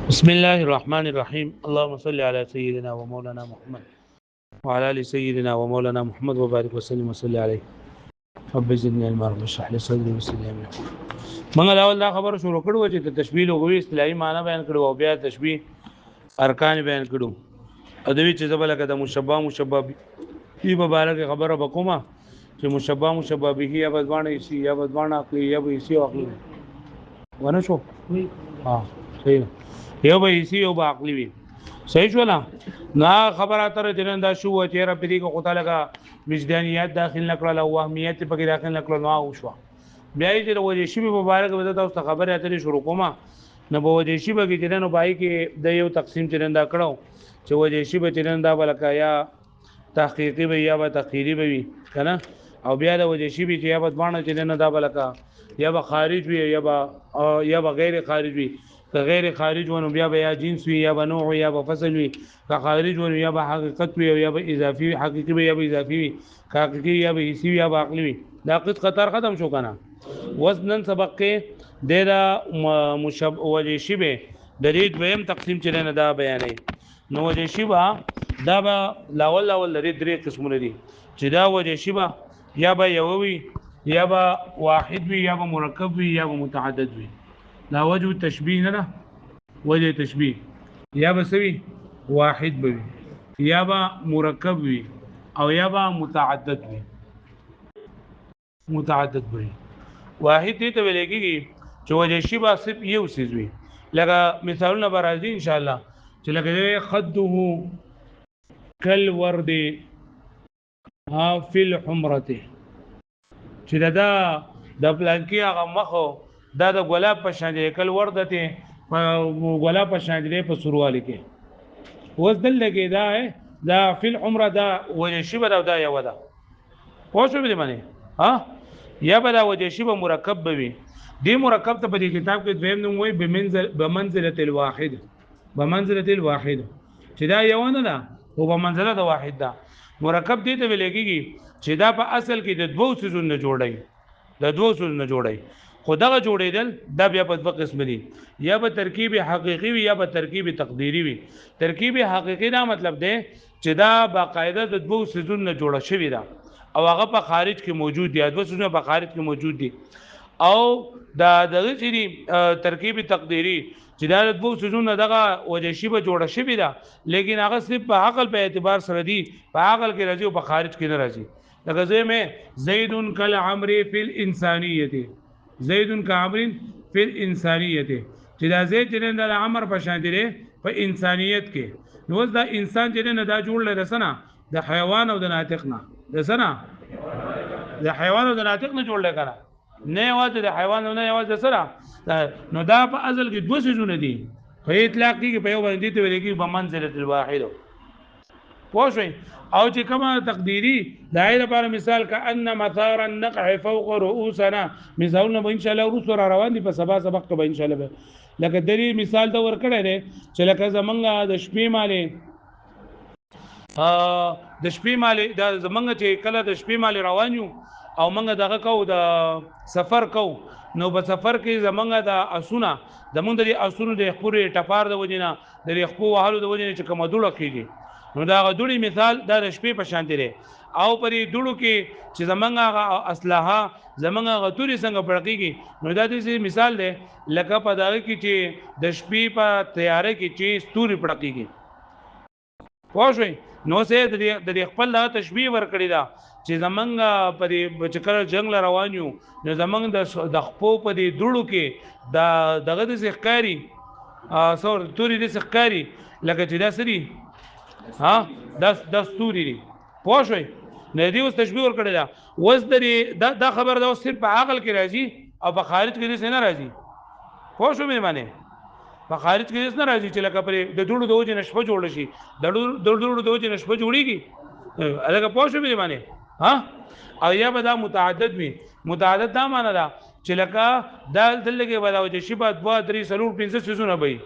بسم الله الرحمن الرحيم اللهم صل على سيدنا ومولانا محمد وعلى ال سيدنا ومولانا محمد وبارك وسلم وصلي عليه رب زدني علما رب اشرح لي صدري ويسر لي امري موږ دا خبر شروع کړو چې د تشبیه لغوي اصطلاحي معنی بیان کړو او بیا تشبیه ارکان بیان کړو ادوی چې زبل کده مشبہ په مبارک خبره وکومه چې مشبہ به یا بدوانه شي یا بدوانه عقلی یا به شي عقلی ونه شو ها صحیح یو به شي او به عقلی وي صحیح شو نه خبره تر جنندا شو چې رب دې کو تعالی کا وجدانیات داخل نکړل او وهمیت په داخل نکړل نو او شو بیا چې د وجه شی مبارک وځه تاسو خبره اترې شروع کومه نه به وجه شی به کې نو پای کې د یو تقسیم جنندا کړو چې وجه شی به جنندا بلکا یا تحقیقی به یا به تخیری به وي کنه او بیا د وجه شی به چې یا بدوانه جنندا بلکا یا به خارج وي یا به غیر خارج وي که غیر خارج ونه بیا به یا جنس وي یا به نوع یا به فصل وي که خارج ونه یا به حقیقت وي یا به اضافي وي حقيقي وي یا به اضافي وي حقيقي یا به حسي یا به عقلي وي دا قط خطر ختم شو کنه وزن سبق کې د مشبه وجه شبه د دې دویم تقسیم چلنه دا بیانې نو وجه شبه دا به لاول لري درې قسمونه دي چې دا وجه شبه یا به یووي یا به واحد وي یا به مرکب وي یا به متعدد وي لا وجه تشبیه نه وجه تشبیه یا به سوي واحد وي یا به مرکب وي او یا به متعدد وي واحد دې ته ویل کېږي چې وجه شبه صرف یو څه وي لکه مثالونه برازي ان شاء الله چې لکه خده كالورد فی الحمرته چې دا د پلانکی هغه مخو دا د ګلاب په شان دی کل وردته ګلاب په شان دی په سروالی کې اوس دل لګي دا فی العمره دا وجه شبه دا یو ده پوه شو به معنی ها یا به دا وجه شبه مرکب وي دی مرکب ته په دې کتاب کې دویم نوم وي بمنزله الواحد چې دا یو نه ده او په منزله د واحد ده مرکب دې ته ویل کېږي چې دا په اصل کې د دوو څیزونو جوړي خو دغه جوړېدل دا بیا په دوه قسم دي یا به ترکیب حقيقي وي یا به ترکیب تقديري وي ترکیب حقيقي دا مطلب دی چې دا باقاعده د دوو څیزونو جوړه شوی ده او هغه په خارج کې موجود دي دوه څیزونه په خارج کې موجود دي او دا دغه چې ترکیب تقديري چې دا د دوه څیزونو دغه وجه شبه جوړه شوی ده لیکن هغه صرف په عقل په اعتبار سره دي په عقل کې راځي او په خارج کې نه راځي لکه زید کالعمر فی الانسانیه زید کعمر فی الانسانیه چې دا زید چې د عمر په شان دی په انسانیت کې نو دا انسان چې نه دا جوړ لري سنه د حیوان او د ناطق نه د سنه د حیوان او د ناطق نه جوړ لګره نه واده د حیوان نه واده سره نو دا په ازل کې دوه څیزونه دي په اطلاق کې په یو باندې ته ویل کې په منزله الواحد پوه شئ او چې کما تقديري دایره لپاره مثال کأن مثار النقع فوق رؤوسنا مثالونه به ان شاء الله رسول روان دي په سبا سبق ته به ان شاء الله لکه دلیل مثال دا ورکړی دی چې لکه زمونږه د شپې مالې د زمونږه چې کله د شپې مالې روان یو او مونږ دغه کو د سفر کو نو په سفر کې زمونږه د اسونه زمونږ د اسونو د خپورې ټپار د وجنه د خپو وهلو د وجنه چې کومه دوړه کیږي نو دا غډوړي مثال د شپې په شان دی او پرې دوړو کې چې زمونږه اسلحه زمونږه غتوري څنګه پړقېږي نو دا د مثال دی لکه په دغه کې چې د شپې په تیارې کې چې ستوري پړقېږي پوه شئ نو سه د خپل د تشبیه ورکړی دا چې زمونږه په چې کله جنگ روان یو نو زمونږ د خپو په دې دوړو کې دغه د ښکاری سور توري د ښکاری لکه چې دا سری ها د ستوري دي پوه شئ نه دی اوس تشبیه ورکړی دا اوس دا خبر دا صرف په عقل کې راځي او په خارج کې نه راځي پوه شو مې معنی په خارج کې نه راځي چې لکه پرې د دوړو د وجه نشبه جوړ شي د دوړو د وجه نشبه جوړیږي الګه پوه شو مې معنی ها او یا به دا متعدد وي متعدد دا معنی دا چې لکه دا دلته به دا وجه شي بعد 2 3 4 5 سيزونه به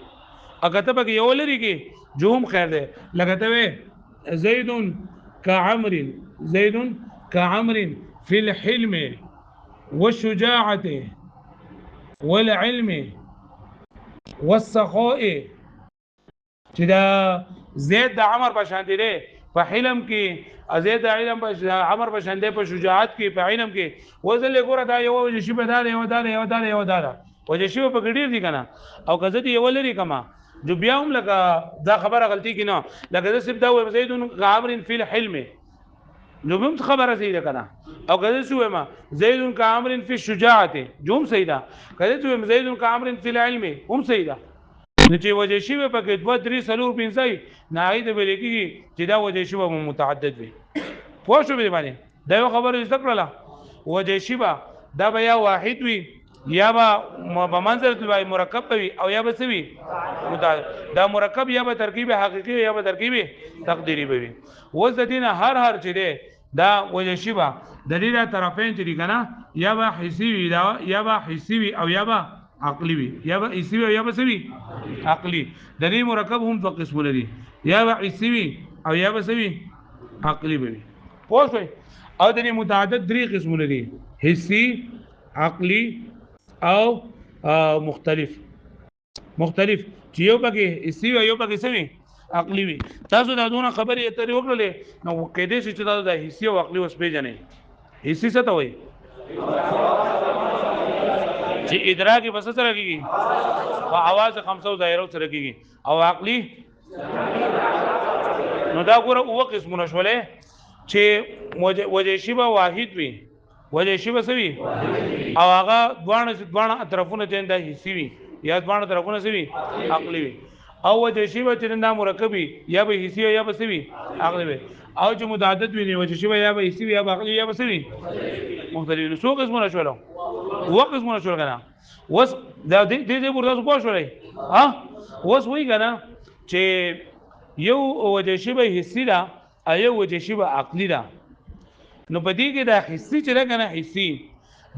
اګه ته به یو لري کې جوم خیر ده لکه ته زید كعمر في الحلم والشجاعة والعلم والسخاء چې دا زید د عمر په شان دی په حلم کې زید د علم په عمر په شان دی په شجاعت کې په علم کې وزل ګوره دا یو شی په دا یو دا وجه شی په ګډیر دي کنه او کزه دی یو لري کما جو بیا هم لکه دا خبره غلطی کی نه لکه زه سب دا و زید عمر فی الحلم نو هم خبره صحیح ده کنه او کزه سو ما زید عمر فی الشجاعت جوم صحیح ده کزه سو زید عمر فی العلم هم صحیح ده نو چې وجه شی په کې 2 3 سلور پنځای نه اې د ویل کې چې دا وجه شی په متعدد وي پوه شو به باندې دا یو خبره ذکر له وجه شی دا به یا واحد وي یا به منزله الوای مرکب وي او یا به سوي دا مرکب یا به ترکیب حقيقي یا به ترکیب تقديري وي وز د دینه هر چې ده دا وجه شی د دې طرفین چې کنه یا به حسی وي دا یا به حسی وي او یا به عقلی وي یا به حسی وي یا به سوي عقلی د دې مرکب هم دوه قسم لري یا به حسی وي او یا به سوي عقلی وي پوه شئ او د دې متعدد درې قسم لري حسی عقلی او مختلف چې یو پکې حسی وي یو پکې سوي عقلی وي تاسو دا دونه خبرې اترې وکړلې نو کېدې چې دا د حسی او عقلی اوس پیژنې حسی څه ته وایي چې ادراک بس سره کیږي او आवाज 500 ظاهرو سره کیږي او عقلی نو دا ګوره او قسمونه شولې چې وجه شی به واحد وي وجه شی به سوي او هغه دوه طرفونه چې د حسی وي یا دوه طرفونه سوي عقلی وي او وجه شی به چې د مرکبي یا به حسی یا به سوي عقلی وي او چې متعدد وي وجه شی یا به حسی یا به عقلی یا به سوي مختلف نو څو قسمونه شولو وقت مونږ شول کنه وس دا دې ورته پوه شولې ها وس وی کنه چې یو وجه شی به حسی دا ایو وجه شی به عقلی دا نو په دې کې دا حسی چې کنه حسی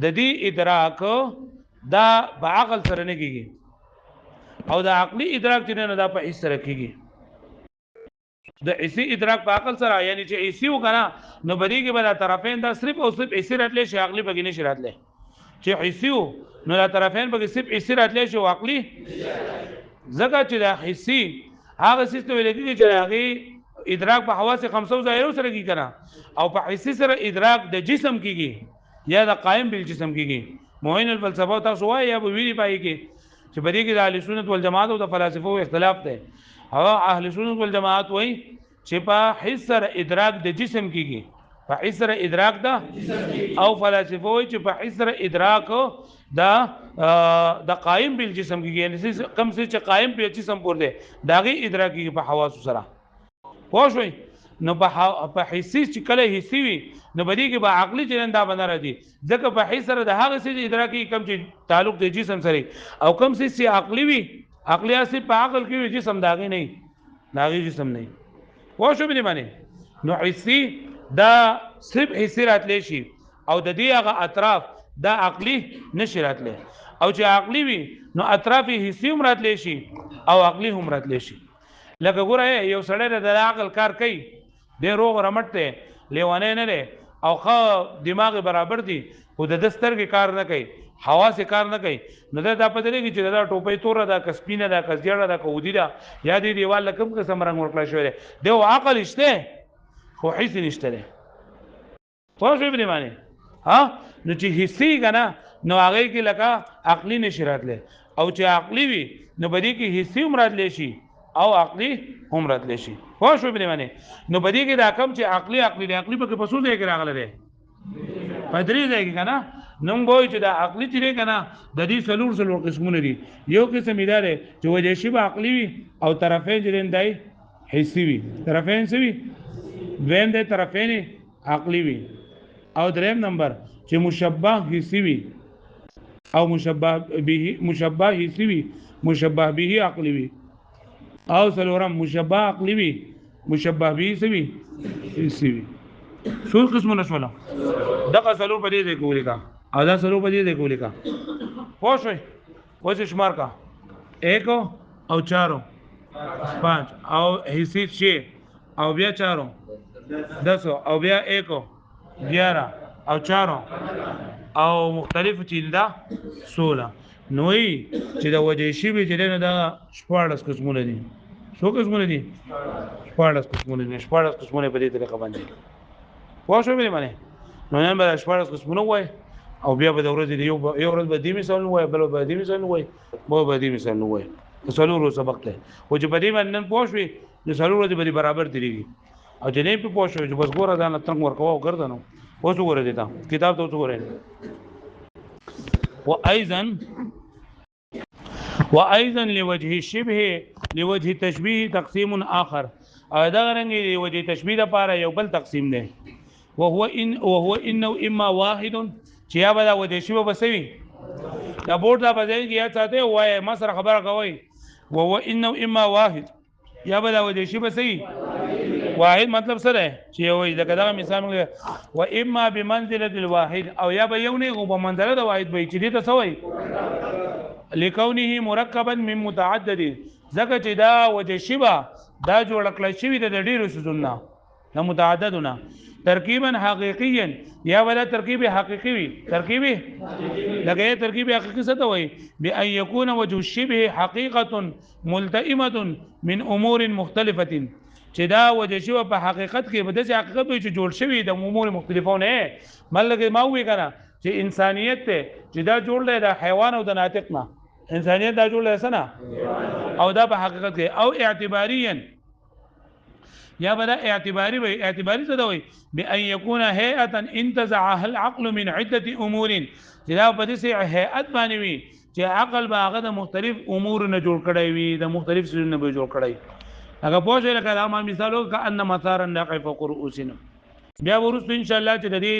د دې ادراک دا په عقل سره نه کیږي او دا عقلی ادراک چې نه دا په حس سره کیږي د حسی ادراک په عقل سره یعنی چې حسی وکنه نو په دې کې به طرفین دا صرف او صرف حسی راتلې شي عقلی بګینه شي راتلې چې حسیو نو لا طرفین به صرف حسی راتلې شو عقلی زګه چې دا حسی هغه سیستم لګي چې هغه ادراک په حواس 500 ظاهرو سره کی کنه او په حسی سره ادراک د جسم کیږي یا د قائم بل جسم کیږي موین الفلسفه تاسو وایي یا به ویلي پای کې چې بری کې د اهل سنت والجماعت او د فلسفو اختلاف دی او اهل سنت والجماعت وایي چې په حس سره ادراک د جسم کیږي په حس سره ادراک دا او فلسفه وایي چې په حس سره ادراک د قائم بل جسم کیږي یعنی کم څه چې قائم په جسم پور دی داغي ادراک کیږي په حواس سره پوه شئ نو په حسی چې کله حسی وي نو بدی کې به عقلی چلن دا بنا راځي ځکه په حس سره د هغه څه ادراکي کم چې تعلق د جسم سره او کم څه چې عقلی وي عقلی اصل په عقل کې وي جسم داغي نه داغي جسم نه پوه شو به معنی نو حسی دا صرف حسی راتلی شي او د دې هغه اطراف دا عقلی نشي راتلی او چې عقلی وي نو اطراف حسی هم راتلی شي او عقلی هم راتلی شي لکه ګوره یو سړی د عقل کار کوي د روغ رمټ ته لیوانه نه لري او خو دماغ برابر دي خو د دستر کې کار نه کوي حواس کار نه کوي نو دا پته لګي چې دا ټوپۍ تور دا کسپینه دا کزیړه دا کودی دا یا دې دیوال کوم قسم رنگ ورکړل شوی دی عقل شته خو حس نشته ده پوه شو به معنی ها نو چې حسی کنه نو هغه کې لکه عقلی نشرات له او چې عقلی وي نو بدی کې حسی هم راتلی شي او عقلی هم راتلی شي پوه شو به معنی نو بدی کې دا کم چې عقلی په کې پسو دی کې راغله ده پدری دی کې کنه نو وای چې دا عقلی چې کنه د دې سلور قسمونه دي یو قسم اداره چې وجه شی به عقلی وي او طرفین جریندای حسی وي طرفین سوي دویم د طرفین عقلی وي او دریم نمبر چې مشبہ حسی وي او مشبہ حسی وي مشبہ به عقلی وي او سلورم مشبہ عقلی وي مشبہ به سوي حسی وي څو قسمونه شول دغه سلور په دې کولی کا او دا سلور په دې کولی کا پوه شئ اوس شمار کا 1 او 4 5 او حسی 6 او بیا 4 10 او بیا 1 11 او 4 او مختلف چیندا 16 نوې چې د وجه شی به چې نه دا 14 قسمونه دي څو قسمونه دي 14 قسمونه دي 14 قسمونه په دې طریقه باندې پوه شو مې باندې نو نن به 14 قسمونه وای او بیا به د ورځې یو ورځ به دې مثال وای بل به دې مثال وای مو به دې مثال وای څلورو سبق ته او چې په دې باندې نن پوه شوې د څلورو ورځې به برابر تیریږي او چې نه په پوه شوې چې بس ګوره ځان تنګ ورکوه او ګرځنو اوس وګوره دې تا کتاب ته اوس وګوره وايضا لوجه تشبيه تقسيم اخر او دا غرنګي لوجه تشبيه لپاره یو بل تقسیم دی وهو انه اما واحد چې یا به دا وجه شی وبسوي دا بورډ دا بدل کې یا ساته وای ما سره خبره کوي وهو انه اما واحد یا به دا وجه شی بسوي واحد مطلب سره چې وای دا کدا مثال و اما بمنزله الواحد او یا به یو نه غو په منزله د واحد وای چې دې ته سوي لکونه مرکبا من متعدد زکه چې دا وجه شبه دا جوړ کړل شوی د ډیرو سيزونو نه متعددونه ترکیبا حقیقیا یا ولا ترکیب حقیقی وي ترکیب لکه ترکیب حقیقی څه ته وایي بان يكون وجه الشبه حقیقه ملتئمه من امور مختلفه چې دا وجه شبه په حقیقت کې به د حقیقت وي چې جوړ شوی د امور مختلفو نه ملګری ما وی کنه چې انسانیت ته چې دا جوړ دی د حیوان او د ناطق نه انسانیت دا جوړ لسنه او دا په حقیقت کې او اعتباريا یا بدا اعتباري وي اعتباري څه دوی بان يكون هيئه انتزعها العقل من عده امور چې دا په دې هيئت باندې وي چې عقل باغه د مختلف امور نه جوړ کړی وي د مختلف څه نه به جوړ کړی هغه پوښتنه لکه دا ما مثالو ک ان مثارا نقف فوق رؤوسنا بیا ورسته ان شاء الله چې د دې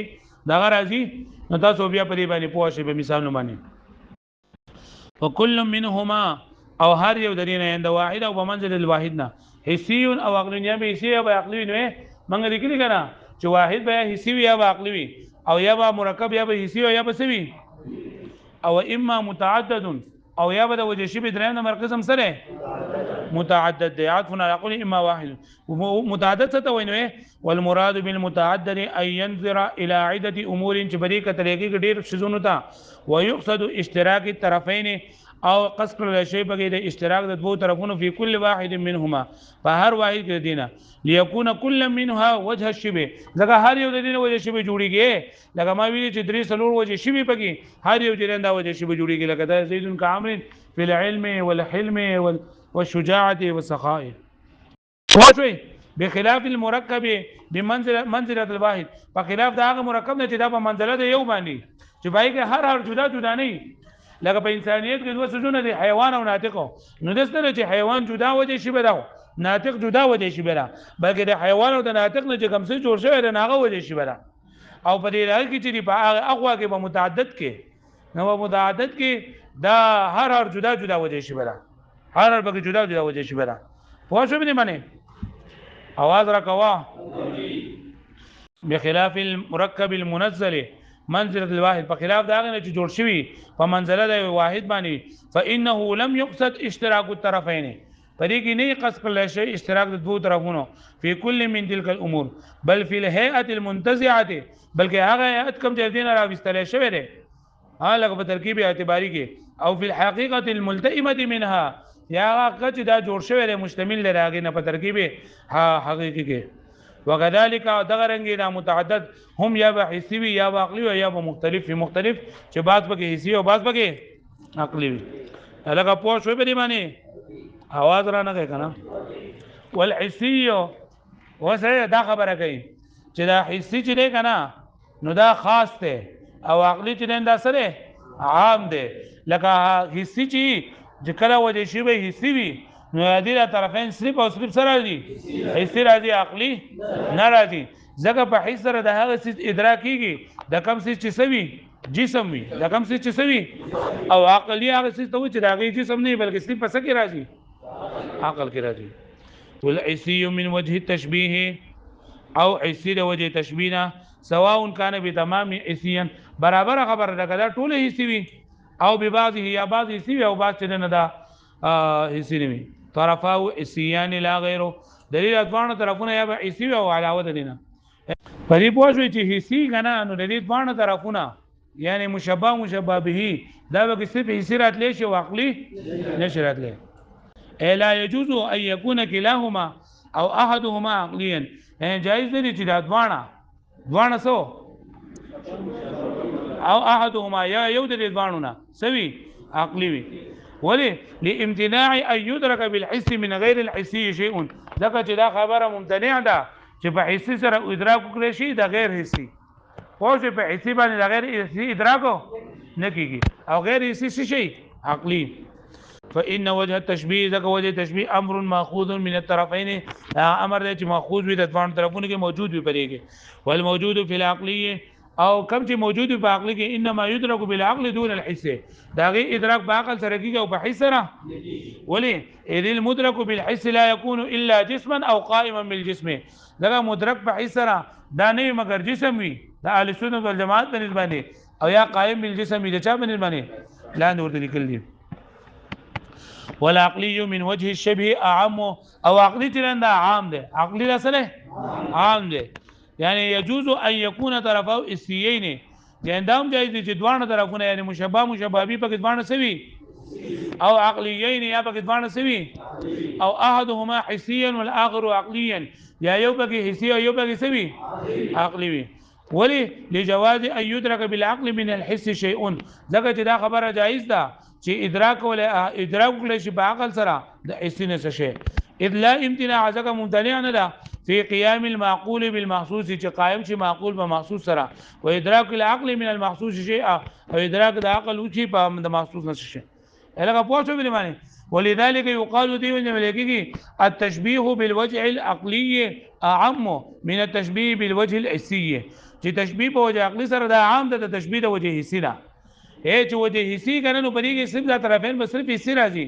دغه راځي نو تاسو بیا په دې باندې پوه شئ په مثالونو باندې وكل منهما او هر یو درینه عند واحد او بمنزل الواحد نه حسی او عقلی یا به حسی او عقلی نه منګ لیکلی کنه چې واحد به حسی یا به عقلی او یا به مرکب یا به حسی او یا به سوي او اما متعدد او یا به د وجه شی به دریم نمبر قسم سره متعدد دی عطف على عقل اما واحد متعدد څه ته وایي والمراد بالمتعدد ان ينظر الى عده امور چې بریکه طریقې ډیر شزونو ته ويقصد اشتراك الطرفين او قصد کړل شی بګی د اشتراک د دوه طرفونو په کل واحد منهما په هر واحد کې دینه ليكون كل منها وجه الشبه ځکه هر یو د دینه وجه شبه جوړیږي لکه ما ویلي چې درې سلور وجه شبه پکې هر یو جرنده وجه شبه جوړیږي لکه دا زید کامل فی العلم والحلم والشجاعه والسخاء واښوي بخلاف المركب بمنزله الواحد په خلاف دا هغه مرکب نه چې دا په منزله د یو باندې چې بای کې هر جدا جدا نه لکه په انسانیت کې دوه سجونه دي حیوان او ناطق نو د ستره چې حیوان جدا وجه شي براو ناطق جدا وجه شي برا بلکې د حیوان او د ناطق نه چې کوم څه جوړ شوی د ناغه وجه شي برا او په دې راځي کې چې په اقوا کې په متعدد کې نو متعدد کې دا هر جدا جدا وجه شي برا هر به جدا جدا وجه شي برا پوه شو به معنی आवाज را کوا بخلاف المركب المنزل منزله الواحد په خلاف دا غنه چې جوړ شوی په منزله د واحد باندې فانه لم يقصد اشتراك الطرفين پدې کې نه قصد کړل شي اشتراک د دوه طرفونو په کل من تلك الامور بل في الهيئه المنتزعه بلکې هغه هيئت کوم چې دین راوستل شوی دی هغه په ترکیب اعتباری کې او في الحقيقه الملتئمه منها یا هغه چې دا جوړ شوی دی مشتمل لري نه په ترکیب حقيقي کې وكذلك دغرنګي دا متعدد هم یا به حسی وي یا به عقلی وي یا به مختلف چې بعض پکې حسی او بعض پکې عقلی وي لکه پوه شوي به دی باندې आवाज را نه کوي کنه والحسی وسه دا خبره کوي چې دا حسی چې دی کنه نو دا خاص دی او عقلی چې دا سره عام دی لکه حسی چې کله وجه شی به حسی وي نو دې طرفین صرف او صرف سره دي حسی راځي عقلی نه راځي ځکه په حس سره د هغه څه ادراک کیږي د کم څه چې سوي جسم وي د کم څه چې سوي او عقلی هغه څه ته چې دا جسم نه بلکې صرف پس کې راځي عقل کې راځي والحسی من وجه التشبيه او حسی د وجه تشبيه سواء كان بتمام حسيا برابر خبر ده کدا ټول حسی وي او ببعضه یا بعض حسی او بعض څه نه دا حسی نه وي طرفاو حسيان لا غیره دلیل اتوانه طرفونه یا به حسی او علاوه ده نه پری پوښوي چې حسی غنا نو د دې ځوان طرفونه یعنی مشبہ به دا به صرف حسی راتلی شي عقلی نشي راتلی لا يجوز ان يكون كلاهما او احدهما عقليا، جائز نه دي چې دا دوانه سو او احدهما یا یو د دوانو نه سوي عقلي وي. ولې لامتناع ان يدرك بالحس من غير الحسي شيء، ځکه چې دا خبره ممتنع ده چې په حسي سره ادراک وکړي شي د غیر حسي، خو چې په حسي باندې د غیر حسي ادراک نه کیږي او غیر حسي شي عقلي. فإن وجه التشبيه ذکر وجه تشبيه امر ماخوذ من الطرفين، امر دی چې ماخوذ وي د دوه طرفونو کې موجود وي پرېږي. والموجود في العقليه او کم چې موجود په عقل کې انما يدرك بالعقل دون الحس، دا غي ادراک په عقل سره کیږي او په حس سره. ولې اذ المدرك بالحس لا يكون الا جسما او قائما بالجسم، دا مدرک په حس سره دا نه مگر جسم وي د اهل سنت والجماعت په نسبت او یا قائم بالجسم وي د چا په نسبت لاندې ورته لیکل دي. والعقلي من وجه الشبه اعم، او عقلي ترنده عام ده، عقلي رسله عام ده، يعني يجوز ان يكون طرفه حسيين، يعني دام جائز دي چې دوه طرفونه يعني مشابه به په دوه سوي او عقليين یا په دوه سوي او احدهما حسيا والاخر عقليا، یا یو په حسي او یو په سوي عقلي وي. ولي لجواز ان يدرك بالعقل من الحس شيء، ځکه چې دا خبره جائز ده چې ادراک ولا شي په عقل سره د حس نه شي. اذ لا امتناع، ځکه ممتنع نه ده في قيام المعقول بالمحسوس، چې قائم شي معقول به محسوس سره، و ادراک العقل من المحسوس شيء، او ادراک د عقل او شي په د محسوس نه شي. هغه پوښتنه به معنی. ولذلك يقال دي ولکه التشبيه بالوجه العقلي اعم من التشبيه بالوجه الحسي، چې تشبيه په وجه عقلي سره دا عام ده، د تشبيه د وجه حسي نه. چې وجه حسي کنه نو پرې کې صرف د طرفین بس صرف حسي راځي،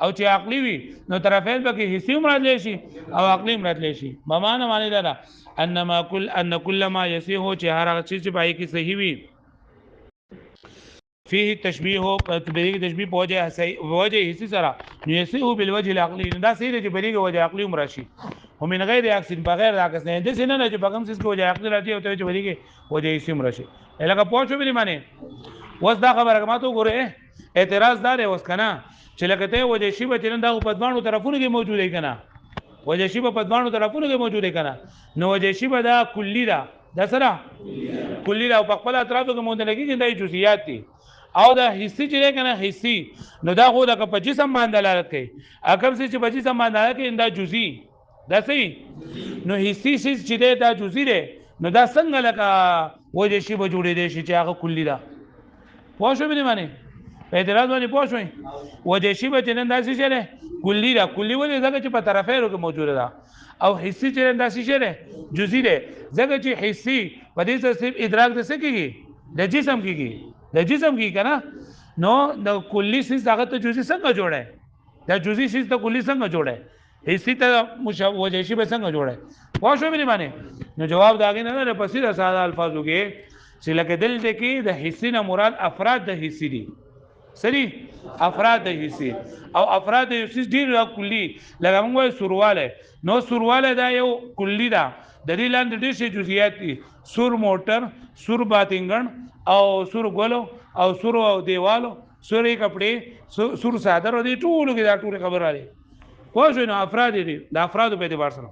او چې عقلي وي نو طرفین به کې حسي مراد لشي او عقلي مراد لشي. معنا معنی دا ان كل ما يسيه، چې هر هغه چیز چې پای کې صحیح وي فيه تشبيه بریګ تشبيه په وجه حسي سره نو يسيه بالوجه العقلي، دا صحیح چې بریګ وجه عقلي مراشي هم من غیر عکس بغیر عکس نه د سینه نه چې بغم سیس کې وجه عقلي راځي او ته چې بریګ وجه حسي مراشي. لکه پوښتنه به معنی وس دا خبره ما ته ګوره اعتراض دار اوس کنه چې لکه ته وجه شی به ترنده په پدوانو طرفونو کې موجود دی کنه، وجه شی په پدوانو طرفونو کې موجود دی کنه، نو وجه شی به دا کلی دا د سره کلی دا په خپل اطرافو کې موجود لګي چې د جزئیات دي او دا حصي چې کنه حصي نو دا خو د په جسم باندې دلالت کوي، اکم چې په جسم باندې دلالت کوي دا جزئی دا صحیح، نو حصي چې دا جزئی دی نو دا څنګه لکه وجه شی به جوړې دي چې هغه کلی دا پوښښ به معنی په اعتراض باندې پوښښ وجه شی به نن داسې شره کلی دا کلی ولې ځکه چې په طرفینو کې موجوده ده، او حصي چې نن داسې شره جزئی ده ځکه چې حصي په دې سره صرف ادراک د څه کېږي د جسم کېږي د جسم کې کنه، نو د کلی سیس هغه ته جزئی څنګه جوړه، دا جزئی سیس ته کلی څنګه جوړه، حصي ته وجه شی به څنګه جوړه پوښښ به معنی. نو جواب داګه نه په سیده ساده الفاظو کې چې لکه دلته کې د حصي نه مراد افراد د حصي دي، سری افراد د حصي او افراد د حصي ډیر کلی، لکه موږ سورواله نو سورواله دا یو کلی ده، د دې لاندې ډیر شي جزئیات دي، سور موټر، سور باتنګن او سور ګولو او سور او دیوالو، سورې کپڑے، سور صادر او دې ټول کې دا ټول خبر راځي خو شنو افراد دي د افراد په اعتبار سره.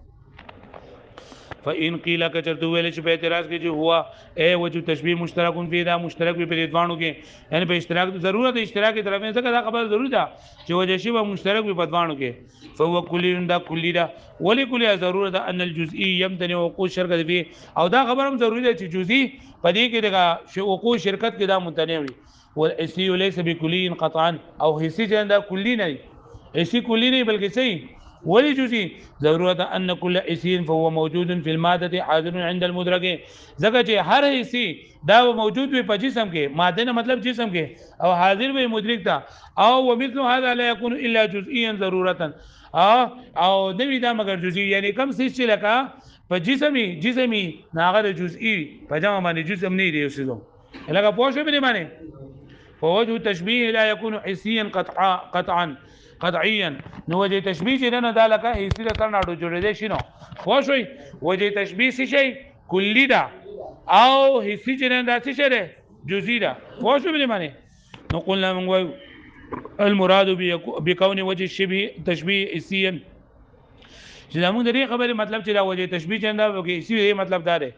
فإن قيل كثرت ویل چې په اعتراض کې چې هوا اي وجه تشبيه مشترک فی دا مشترک په دوانو کې، یعنی په اشتراک د ضرورت اشتراک طرفین څخه دا خبر ضروري ده چې وجه شی به مشترک په دوانو کې، فهو کلی دا کلی ده. ولی کلی ضرورت ان الجزئي يمتنع وقوع شرکت فيه، او دا خبر هم ضروري ده چې جزئی په دې کې د وقوع شرکت کې دا ممتنع وي. والحسي ليس بكلي قطعا، او حسي چې دا کلی نه حسي کلی نه بلکې صحیح. ولی جزئی ضرورت ان كل حسي فهو موجود في الماده حاضر عند المدرك، ځکه چې هر حسي دا موجود وي په جسم کې، ماده نه مطلب جسم کې، او حاضر وي مدرک ته، او ومثل هذا لا يكون الا جزئيا ضرورتا، او نوی دا مگر جزئی، یعنی کم څه چې لکه په جسمي ناغه جزئی په جمع باندې جسم نه دی اوسېدو لکه پوښښ به معنی. فوجه التشبيه لا يكون حسيا قطعيا، نو وجه تشبيه چې نه دا لکه حسي د سره اډو جوړې دي شنو خوښوي، وجه تشبيه څه شي کلی ده او حسي چې نه دا څه شي جزئی ده خوښوي به معنی. نو قلنا من وایو المراد بكون وجه الشبه تشبيه حسيا چې موږ د دې خبرې مطلب چې دا وجه تشبيه چنده وکي سی مطلب دا دی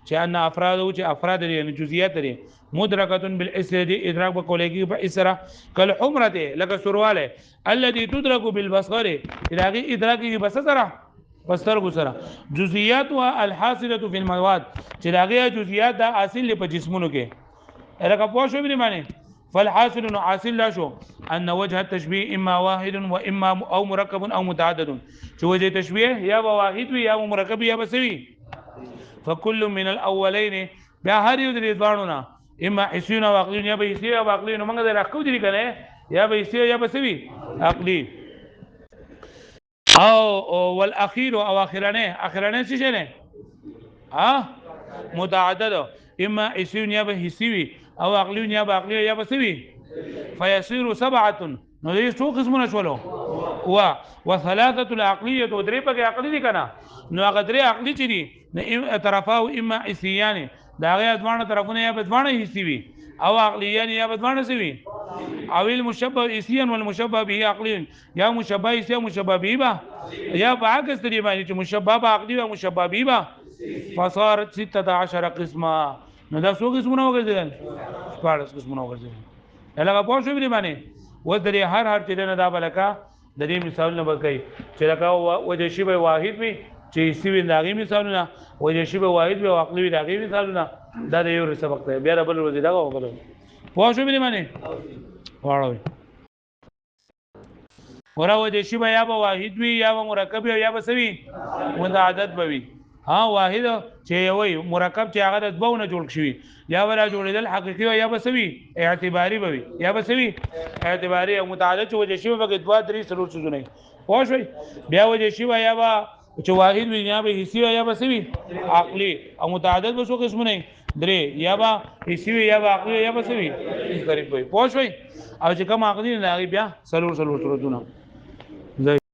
چې ان افراد او چې افراد لري جزئیات لري مدرکه بالاسر دي ادراک په کولېږي په اسره کل حمرته لکه سرواله الذي تدرك بالبصر الاغي ادراکي بس سره پسترګو سره جزئیات او الحاصله في المواد چې داغه جزئیات دا حاصل په جسمونو کې لکه پوه شو به معنی فالحاصل انه حاصل لا شو ان وجه التشبيه اما واحد واما او مركب او متعدد چې وجه تشبيه یا واحد وي یا مرکب یا بسوي فكل من الاولين بیا هر یو د ځوانونه اما حسيون او عقلي یا به حسي او عقلي نو موږ راکو دي کنه یا به حسي یا بسوي عقلي او والاخير او اخرانه څه نه ها متعدد اما حسيون یا به حسي او عقلي یا به عقلي یا بسوي فيصير سبعه نو دې څو قسمونه شولو وثلاثه العقليه درې په عقلي دي کنه نو هغه درې عقلي چي دي طرفاو اما حسيان دا غي ځوانه طرفونه یا بدوانه حسي وي او عقليان یا بدوانه سوي او المشبه حسيا والمشبه به عقلي یا مشبه حسي مشبه به یا بعکس دې باندې چې مشبه عقلي او مشبه به فصارت 16 قسمه نو دا څو قسمونه وګرځیدل 14 قسمونه وګرځیدل هغه په شو دې باندې و درې هر چې نه دا بلکا د دې مثالونه وکړي چې لکه وجه شی به واحد وي چې سی داغي مثالونه وجه شی به واحد وي او عقلي داغي مثالونه دا د یو سبق دی بیا بل ورځ دا وګورئ په شو دې باندې واړوي ورا وجه شی به یا به واحد وي یا به مرکب یا به سوي متعدد بوي ها واحد چې وي مرکب چې هغه د دوه نه جوړ شوی یا ولا جوړیدل حقيقي یا بسوي اعتباري بوي یا بسوي اعتباري او متعدد چې وجه شی به دوه درې سلور سوزونه پوه شئ بیا وجه شی یا به چې واحد وي یا به حسي یا بسوي عقلي او متعدد به څو قسمونه درې یا به حسي یا به عقلي یا بسوي قریب وي پوه شئ او چې کوم عقلي نه بیا سلور سوزونه